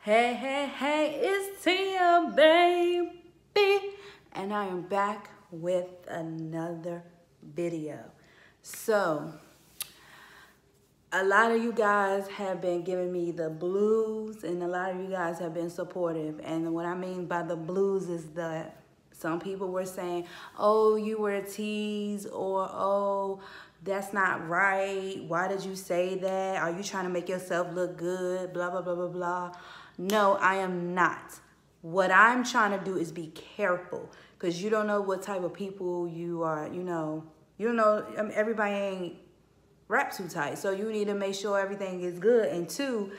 Hey, hey, hey, it's Tia, baby. And I am back with another video. So, a lot of you guys have been giving me the blues, and a lot of you guys have been supportive. And what I mean by the blues is that some people were saying, oh, you were a tease, or oh, that's not right. Why did you say that? Are you trying to make yourself look good? Blah, blah, blah, blah, blah. No, I am not. What I'm trying to do is be careful, because you don't know what type of people you are, you don't know, I mean, everybody ain't wrapped too tight. So you need to make sure everything is good. And two,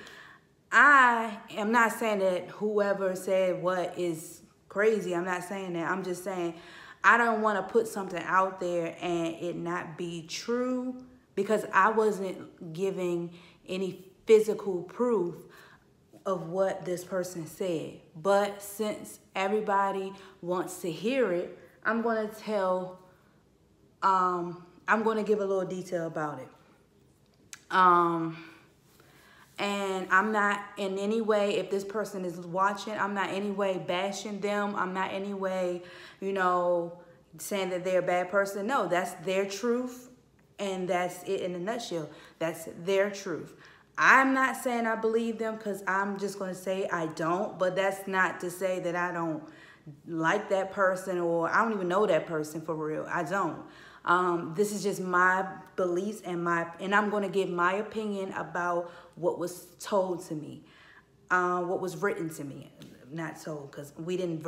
I am not saying that whoever said what is crazy. I'm not saying that. I'm just saying I don't want to put something out there and it not be true, because I wasn't giving any physical proof of what this person said. But since everybody wants to hear it, I'm going to tell, I'm going to give a little detail about it. And I'm not in any way, if this person is watching, I'm not in any way bashing them. I'm not in any way, saying that they're a bad person. No, that's their truth. And that's it in a nutshell. That's their truth. I'm not saying I believe them, because I'm just going to say I don't. But that's not to say that I don't like that person, or I don't even know that person for real. I don't. This is just my beliefs and I'm going to give my opinion about what was told to me, what was written to me, not told, because we didn't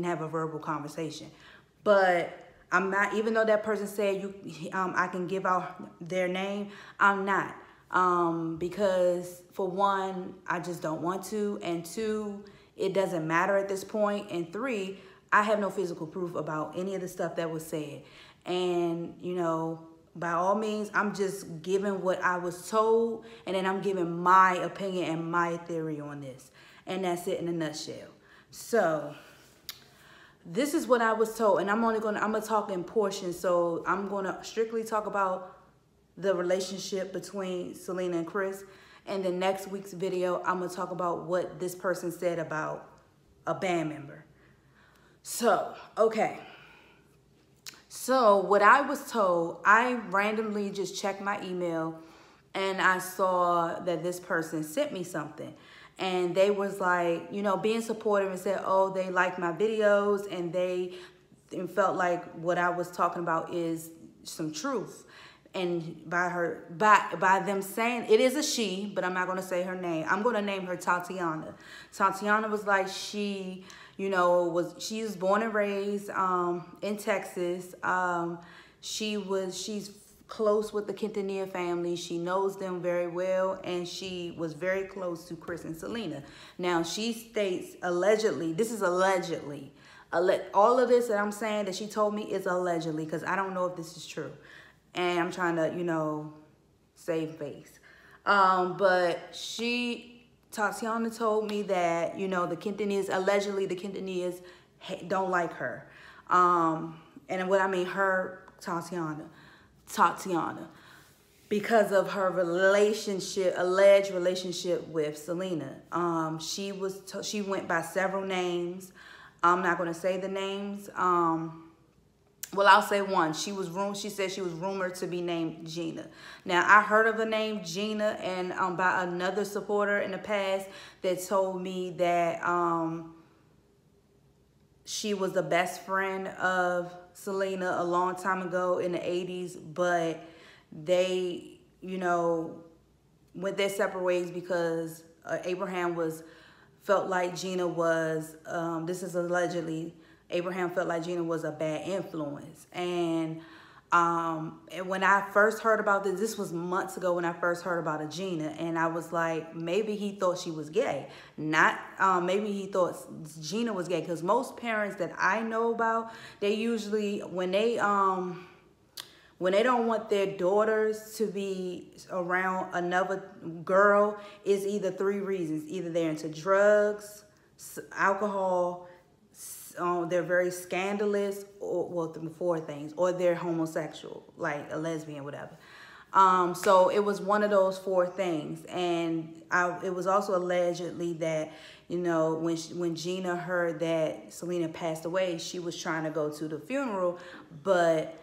have a verbal conversation. But I'm not, even though that person said I can give out their name, I'm not, because for one, I just don't want to, and two, it doesn't matter at this point, and three, I have no physical proof about any of the stuff that was said. And, by all means, I'm just giving what I was told, and then I'm giving my opinion and my theory on this. And that's it in a nutshell. So, this is what I was told, and I'm going to talk in portions. So, I'm going to strictly talk about the relationship between Selena and Chris. And the next week's video, I'm going to talk about what this person said about a band member. So, okay. So what I was told, I randomly just checked my email and I saw that this person sent me something. And they was like, being supportive, and said, oh, they like my videos, and they felt like what I was talking about is some truth. And by them saying, it is a she, but I'm not going to say her name. I'm going to name her Tatiana. Tatiana was like, she was born and raised in Texas. She's close with the Quintanilla family. She knows them very well, and she was very close to Chris and Selena. Now, she states allegedly, this is allegedly, all of this that I'm saying that she told me is allegedly, because I don't know if this is true. And I'm trying to, save face. But Tatiana told me that, the Quintanillas, allegedly the Quintanillas don't like her. And what I mean, Tatiana, because of her alleged relationship with Selena. She went by several names. I'm not going to say the names. Well, I'll say one. She said she was rumored to be named Gina. Now, I heard of the name Gina, and by another supporter in the past that told me that she was the best friend of Selena a long time ago in the 80s, but they, went their separate ways because Abraham felt like Gina was, this is allegedly, Abraham felt like Gina was a bad influence. And when I first heard about this was months ago when I first heard about a Gina, and I was like, maybe he thought she was gay. Maybe he thought Gina was gay, because most parents that I know about, they usually, when they don't want their daughters to be around another girl, is either three reasons. Either they're into drugs, alcohol, they're very scandalous, or well, four things, or they're homosexual, like a lesbian, whatever. So it was one of those four things. And it was also allegedly that, you know, when Gina heard that Selena passed away, she was trying to go to the funeral, but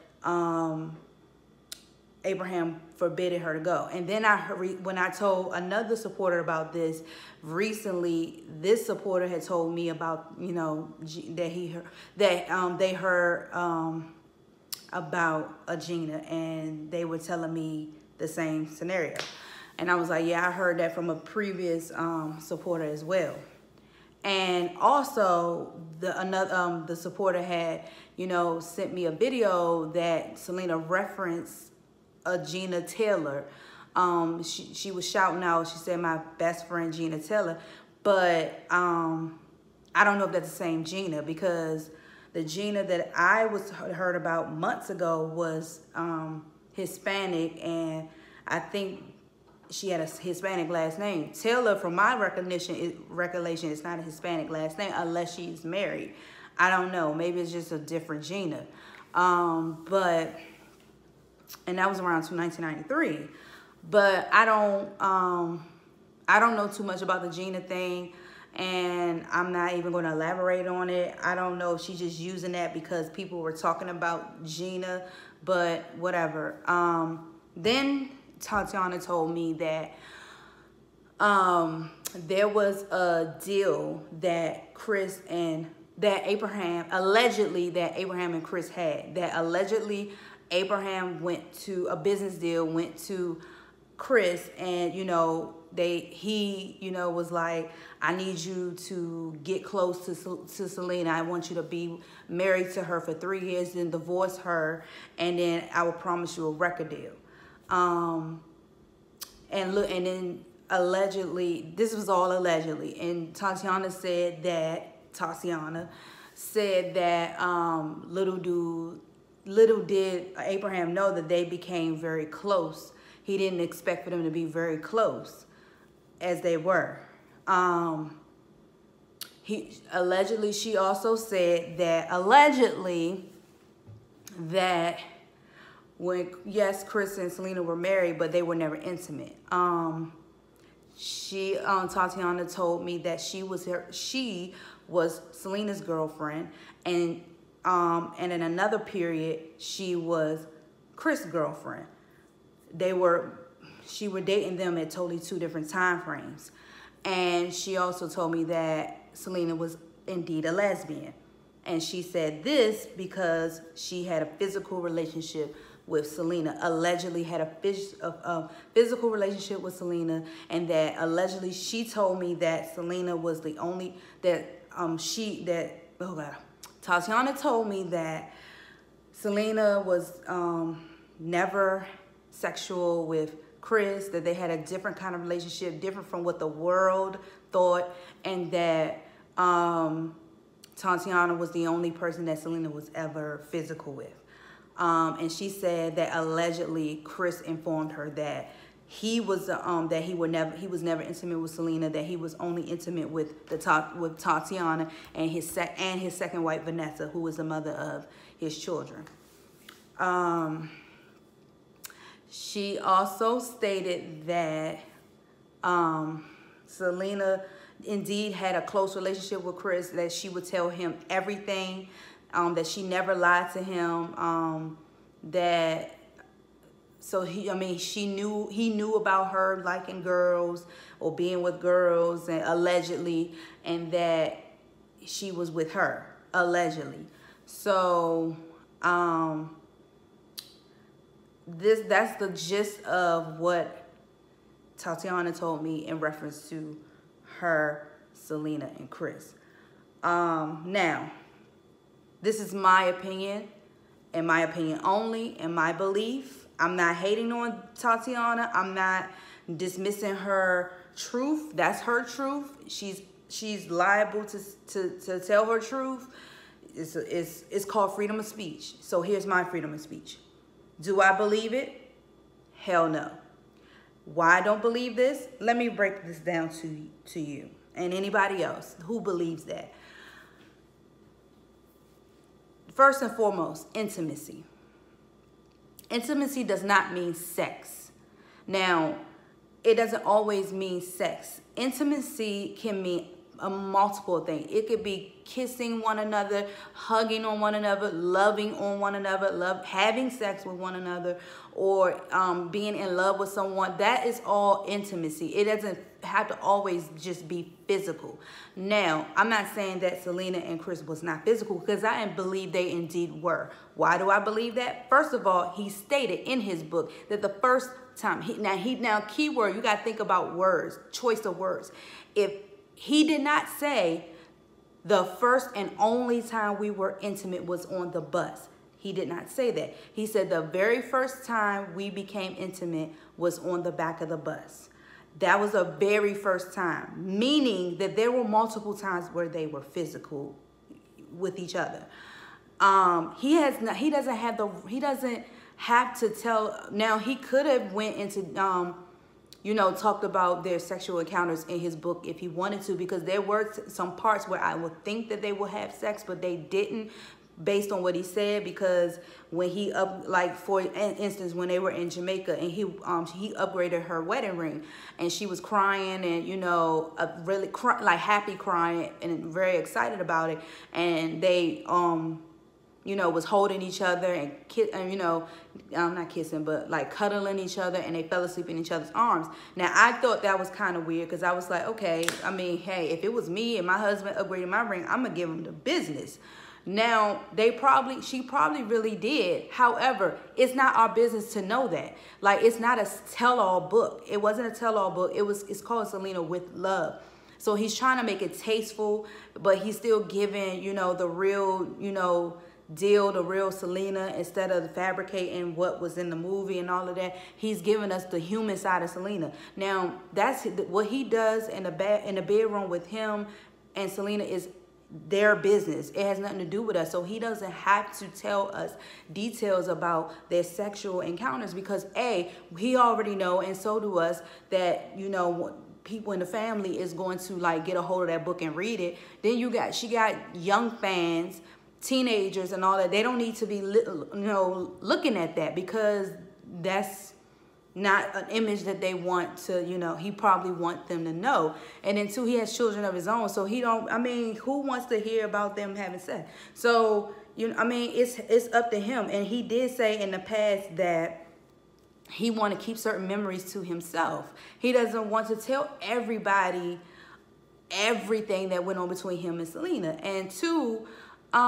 Abraham forbade her to go. And then when I told another supporter about this recently, this supporter had told me about, you know, that they heard about Gina, and they were telling me the same scenario. And I was like, yeah, I heard that from a previous supporter as well. And also the supporter had, you know, sent me a video that Selena referenced Gina Taylor. She was shouting out, she said, my best friend Gina Taylor. But I don't know if that's the same Gina, because the Gina that I heard about months ago was Hispanic, and I think she had a Hispanic last name. Taylor, from my recollection, is not a Hispanic last name unless she's married. I don't know. Maybe it's just a different Gina. And that was around 1993. But I don't know too much about the Gina thing, and I'm not even going to elaborate on it. I don't know if she's just using that because people were talking about Gina, but whatever. Then Tatiana told me that there was a deal that Abraham and Chris had. That allegedly Abraham went to a business deal, went to Chris, and you know, he was like, I need you to get close to Selena. I want you to be married to her for 3 years, then divorce her, and then I will promise you a record deal. And then allegedly, this was all allegedly, and Tatiana said that little did Abraham know that they became very close. He didn't expect for them to be very close as they were. She also said that when, yes, Chris and Selena were married, but they were never intimate. Tatiana told me that she was Selena's girlfriend, and in another period, she was Chris' girlfriend. She were dating them at totally two different time frames. And she also told me that Selena was indeed a lesbian. And she said this because she had a physical relationship with Selena, allegedly had a physical relationship with Selena, and that allegedly she told me that Selena was the only, Tatiana told me that Selena was never sexual with Chris, that they had a different kind of relationship, different from what the world thought, and that Tatiana was the only person that Selena was ever physical with. And she said that allegedly Chris informed her that he was never intimate with Selena, that he was only intimate with Tatiana and his second wife Vanessa, who was the mother of his children. She also stated that Selena indeed had a close relationship with Chris, that she would tell him everything, that she never lied to him, he knew about her liking girls or being with girls, and allegedly, and that she was with her, allegedly. So, that's the gist of what Tatiana told me in reference to her, Selena, and Chris. Now, this is my opinion, and my opinion only, and my belief. I'm not hating on Tatiana. I'm not dismissing her truth. That's her truth. She's liable to tell her truth. It's called freedom of speech. So here's my freedom of speech. Do I believe it? Hell no. Why I don't believe this? Let me break this down to you and anybody else who believes that. First and foremost, intimacy. Intimacy does not mean sex. Now, it doesn't always mean sex. Intimacy can mean a multiple things. It could be kissing one another, hugging on one another, loving on one another, having sex with one another, or being in love with someone. That is all intimacy. It doesn't have to always just be physical. Now, I'm not saying that Selena and Chris was not physical, because I believe they indeed were. Why do I believe that? First of all, he stated in his book that the first time, now keyword, you got to think about words, choice of words. If he did not say the first and only time we were intimate was on the bus. He did not say that. He said the very first time we became intimate was on the back of the bus. That was the very first time, meaning that there were multiple times where they were physical with each other. He doesn't have to tell. Now, he could have went into talked about their sexual encounters in his book if he wanted to, because there were some parts where I would think that they would have sex, but they didn't, based on what he said. Because when he for instance, when they were in Jamaica and he upgraded her wedding ring, and she was crying and really happy crying and very excited about it, and they was holding each other and not kissing, but like cuddling each other, and they fell asleep in each other's arms. Now, I thought that was kind of weird, because I was like, okay, I mean, hey, if it was me and my husband upgraded my ring, I'm gonna give him the business. Now, she probably really did. However, it's not our business to know that. Like, it's not a tell-all book. It wasn't a tell-all book. It's called Selena with Love. So he's trying to make it tasteful, but he's still giving, the real, the real Selena, instead of fabricating what was in the movie and all of that. He's giving us the human side of Selena. Now, that's what he does in the bedroom with him and Selena is their business. It has nothing to do with us. So he doesn't have to tell us details about their sexual encounters, because he already know, and so do us, that people in the family is going to get a hold of that book and read it. Then she got young fans, teenagers and all that. They don't need to be looking at that, because that's not an image that they want to, he probably want them to know. And then two, he has children of his own, so who wants to hear about them having sex? So it's up to him. And he did say in the past that he want to keep certain memories to himself. He doesn't want to tell everybody everything that went on between him and Selena. And two,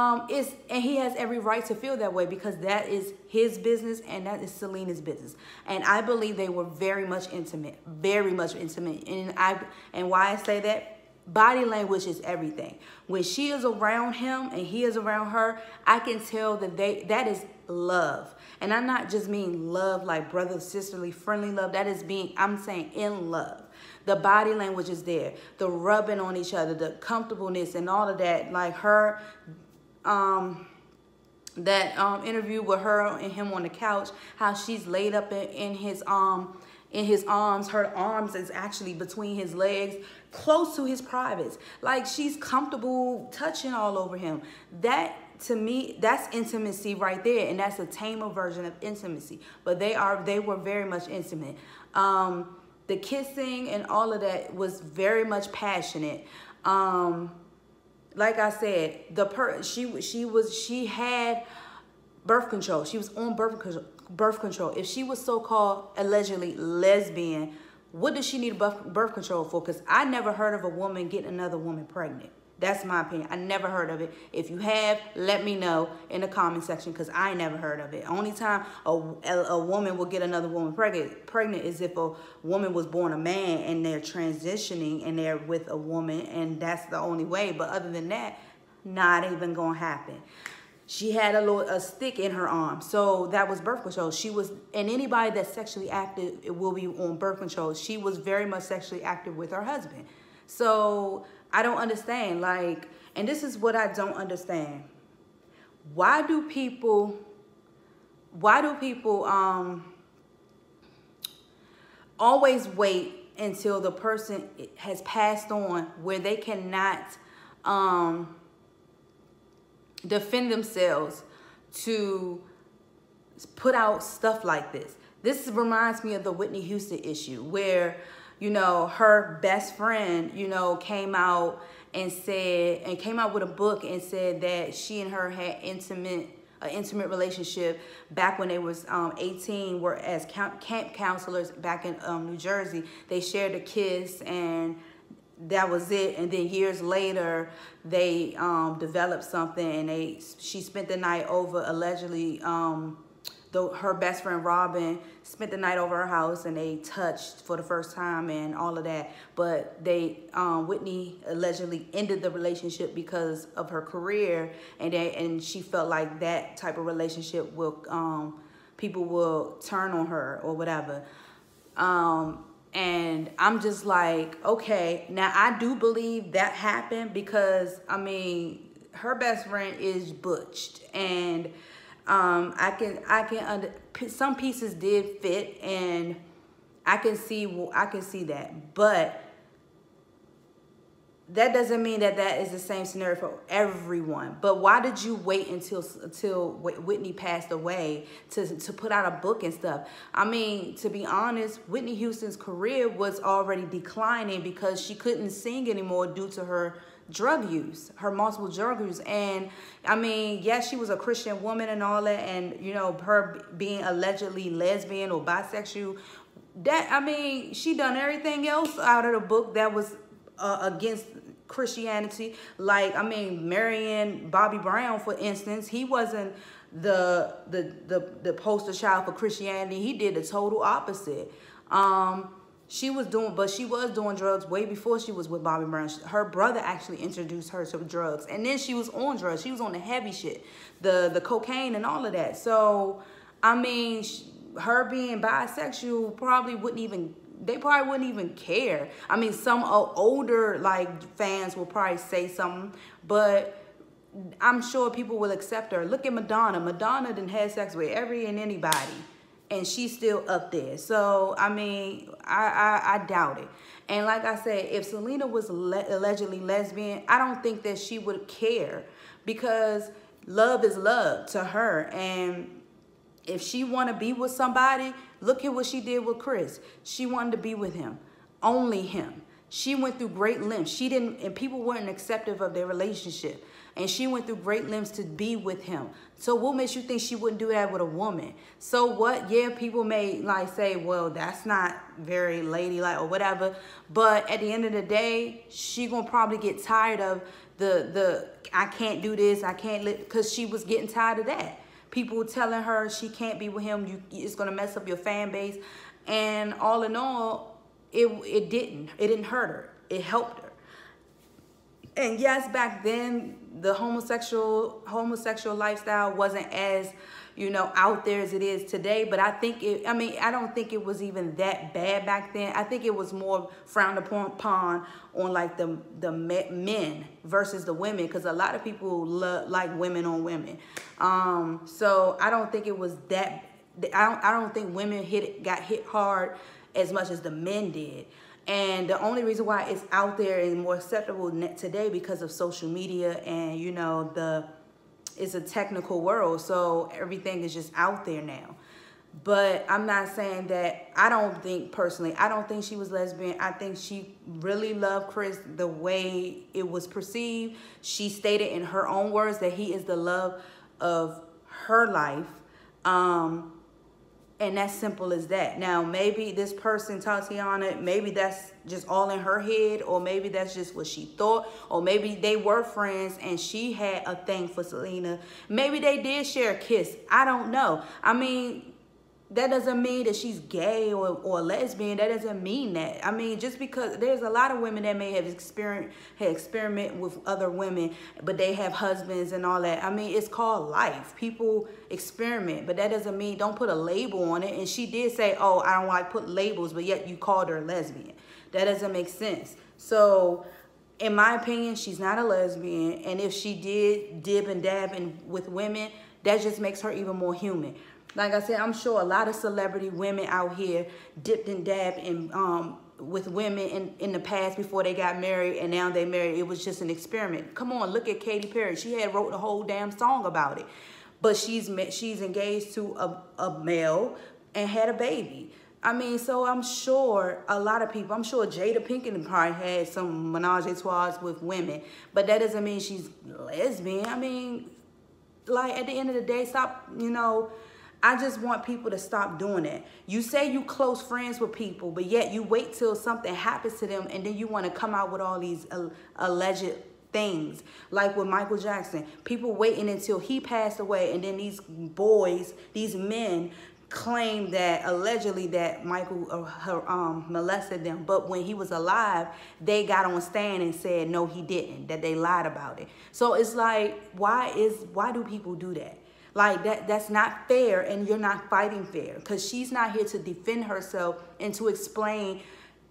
and he has every right to feel that way, because that is his business and that is Selena's business. And I believe they were very much intimate, very much intimate. And why I say that, body language is everything. When she is around him and he is around her, I can tell that that is love. And I'm not just mean love like brother, sisterly, friendly love. That is I'm saying in love. The body language is there. The rubbing on each other, the comfortableness and all of that. Like her, interview with her and him on the couch, how she's laid up in his arms. Her arms is actually between his legs, close to his privates. Like, she's comfortable touching all over him. That, to me, that's intimacy right there, and that's a tamer version of intimacy. But they were very much intimate. The kissing and all of that was very much passionate. Like I said, she had birth control. She was on birth control. If she was so-called allegedly lesbian, what does she need birth control for? Because I never heard of a woman getting another woman pregnant. That's my opinion. I never heard of it. If you have, let me know in the comment section, because I never heard of it. Only time a woman will get another woman pregnant is if a woman was born a man and they're transitioning and they're with a woman, and that's the only way. But other than that, not even going to happen. She had a stick in her arm, so that was birth control. And anybody that's sexually active, it will be on birth control. She was very much sexually active with her husband. So I don't understand, and this is what I don't understand. Why do people always wait until the person has passed on, where they cannot defend themselves, to put out stuff like this. This reminds me of the Whitney Houston issue where, you know, her best friend, you know, came out with a book and said that she and her had an intimate relationship back when they was 18, were as camp counselors back in New Jersey. They shared a kiss and that was it. And then years later, they developed something, and she spent the night over, allegedly. Her best friend Robin spent the night over her house, and they touched for the first time and all of that. But Whitney allegedly ended the relationship because of her career, and she felt like that type of relationship will people will turn on her or whatever. And I'm just like, okay, now I do believe that happened because, I mean, her best friend is butched, and some pieces did fit, and I can see that, but that doesn't mean that is the same scenario for everyone. But why did you wait until Whitney passed away to put out a book and stuff? I mean, to be honest, Whitney Houston's career was already declining because she couldn't sing anymore due to her drug use, her multiple drug use. And I mean, yes, she was a Christian woman and all that, and you know, her being allegedly lesbian or bisexual, that, I mean, she done everything else out of the book that was against Christianity. Like, I mean, marrying Bobby Brown, for instance, he wasn't the poster child for Christianity. He did the total opposite. She was doing drugs way before she was with Bobby Brown. Her brother actually introduced her to drugs, and then she was on drugs. She was on the heavy shit, the cocaine and all of that. So, I mean, her being bisexual probably wouldn't even care. I mean, some older like fans will probably say something, but I'm sure people will accept her. Look at Madonna. Madonna done had sex with every and anybody, and she's still up there. So, I mean, I doubt it. And like I said, if Selena was allegedly lesbian, I don't think that she would care, because love is love to her. And if she want to be with somebody, look at what she did with Chris. She wanted to be with him, only him. She went through great lengths. And people weren't accepting of their relationship. And she went through great lengths to be with him. So what makes you think she wouldn't do that with a woman? So what? Yeah, people may like say, well, that's not very ladylike or whatever. But at the end of the day, she gonna probably get tired of the I can't do this, I can't, because she was getting tired of that. People telling her she can't be with him, it's gonna mess up your fan base. And all in all, it didn't hurt her. It helped her. And yes, back then the homosexual lifestyle wasn't as, you know, out there as it is today. But I don't think it was even that bad back then. I think it was more frowned upon on like the men versus the women, because a lot of people like women on women. So I don't think it was that. I don't think women got hit hard as much as the men did. And the only reason why it's out there and more acceptable today because of social media, and you know, it's a technical world, so everything is just out there now. But I'm not saying that, I don't think she was lesbian. I think she really loved Chris the way it was perceived. She stated in her own words that he is the love of her life. And that's simple as that. Now, maybe this person, Tatiana, maybe that's just all in her head, or maybe that's just what she thought, or maybe they were friends and she had a thing for Selena. Maybe they did share a kiss. I don't know. I mean, that doesn't mean that she's gay or lesbian. That doesn't mean that. I mean, just because there's a lot of women that may have experiment with other women, but they have husbands and all that. I mean, it's called life. People experiment, but that doesn't mean, don't put a label on it. And she did say, oh, I don't like put labels, but yet you called her a lesbian. That doesn't make sense. So in my opinion, she's not a lesbian. And if she did dib and dab with women, that just makes her even more human. Like I said, I'm sure a lot of celebrity women out here dipped and dabbed with women in the past before they got married, and now they married. It was just an experiment. Come on, look at Katy Perry. She had wrote a whole damn song about it. but she's engaged to a male and had a baby. I mean, so I'm sure a lot of people, I'm sure Jada Pinkett probably had some menage a trois with women, but that doesn't mean she's lesbian. I mean, like, at the end of the day, stop, you know, I just want people to stop doing that. You say you close friends with people, but yet you wait till something happens to them and then you want to come out with all these alleged things. Like with Michael Jackson, people waiting until he passed away, and then these boys, these men, claim that allegedly that Michael molested them, but when he was alive, they got on stand and said no, he didn't, that they lied about it. So it's like, why do people do that? Like, that's not fair, and you're not fighting fair, because she's not here to defend herself and to explain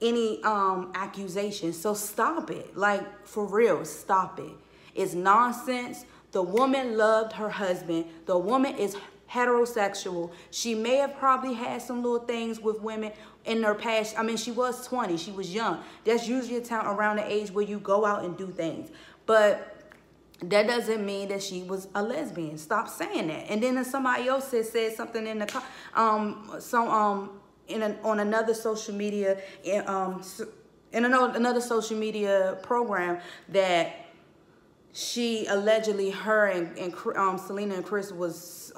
any accusations. So stop it. Like, for real, stop it. It's nonsense. The woman loved her husband. The woman is heterosexual. She may have probably had some little things with women in her past. I mean, she was 20. She was young. That's usually a time around the age where you go out and do things. But that doesn't mean that she was a lesbian. Stop saying that. And then somebody else said something in the on another social media another social media program that she allegedly, her and Selena and Chris was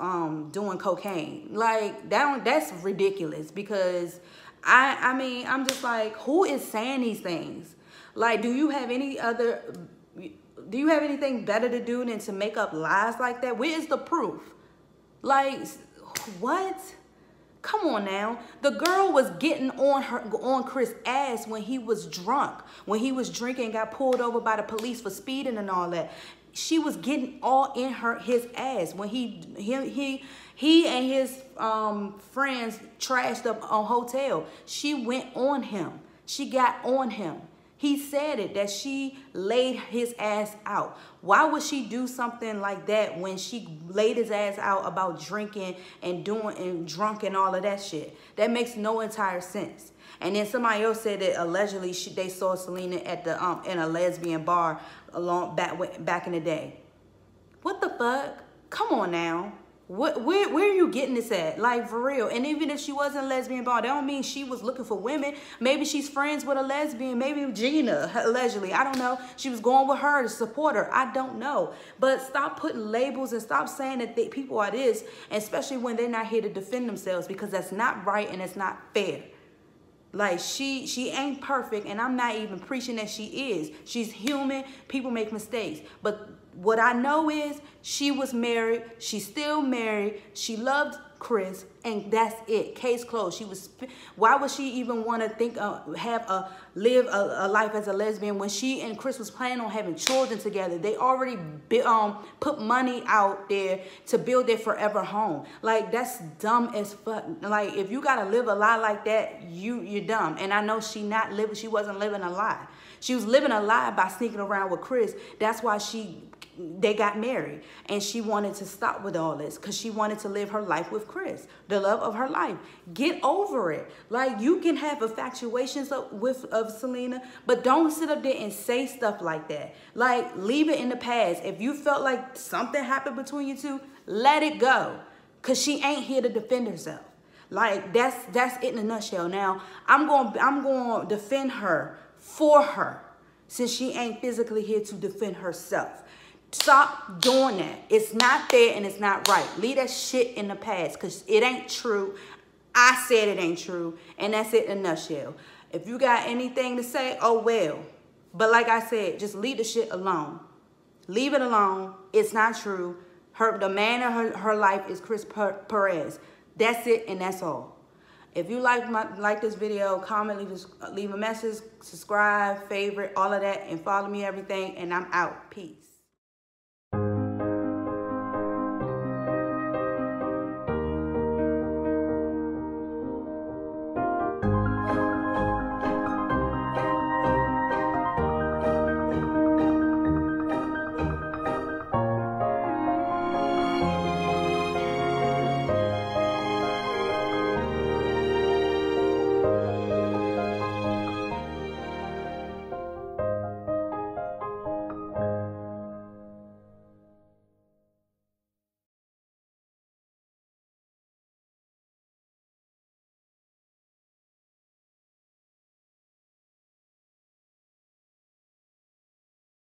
doing cocaine. Like, that's ridiculous, because I mean, I'm just like, who is saying these things? Like, do you have anything better to do than to make up lies like that? Where is the proof? Like, what? Come on now. The girl was getting on Chris' ass when he was drunk, when he was drinking and got pulled over by the police for speeding and all that. She was getting all in his ass when he and his friends trashed up a hotel. She went on him. She got on him. He said it, that she laid his ass out. Why would she do something like that when she laid his ass out about drinking and drunk and all of that shit? That makes no entire sense. And then somebody else said that allegedly they saw Selena at the in a lesbian bar back in the day. What the fuck? Come on now. Where are you getting this at? Like, for real. And even if she wasn't a lesbian bar, that don't mean she was looking for women. Maybe she's friends with a lesbian. Maybe Gina, allegedly. I don't know. She was going with her to support her. I don't know. But stop putting labels and stop saying that people are this, especially when they're not here to defend themselves, because that's not right and it's not fair. Like, she ain't perfect, and I'm not even preaching that she is. She's human. People make mistakes. But what I know is she was married. She's still married. She loved Chris, and that's it. Case closed. Why would she even want to live a life as a lesbian when she and Chris was planning on having children together? They already put money out there to build their forever home. Like, that's dumb as fuck. Like, if you gotta live a lie like that, you're dumb. And I know she wasn't living a lie. She was living a lie by sneaking around with Chris. That's why they got married, and she wanted to stop with all this because she wanted to live her life with Chris, the love of her life. Get over it. Like, you can have infatuations of Selena, but don't sit up there and say stuff like that. Like, leave it in the past. If you felt like something happened between you two, let it go, because she ain't here to defend herself. Like, that's it in a nutshell. Now, I'm going to defend her for her, since she ain't physically here to defend herself. Stop doing that. It's not fair and it's not right. Leave that shit in the past, because it ain't true. I said it ain't true, and that's it in a nutshell. If you got anything to say, oh well. But like I said, just leave the shit alone. Leave it alone. It's not true. The man of her life is Chris Perez. That's it, and that's all. If you like this video, comment, leave a message, subscribe, favorite, all of that, and follow me everything, and I'm out. Peace.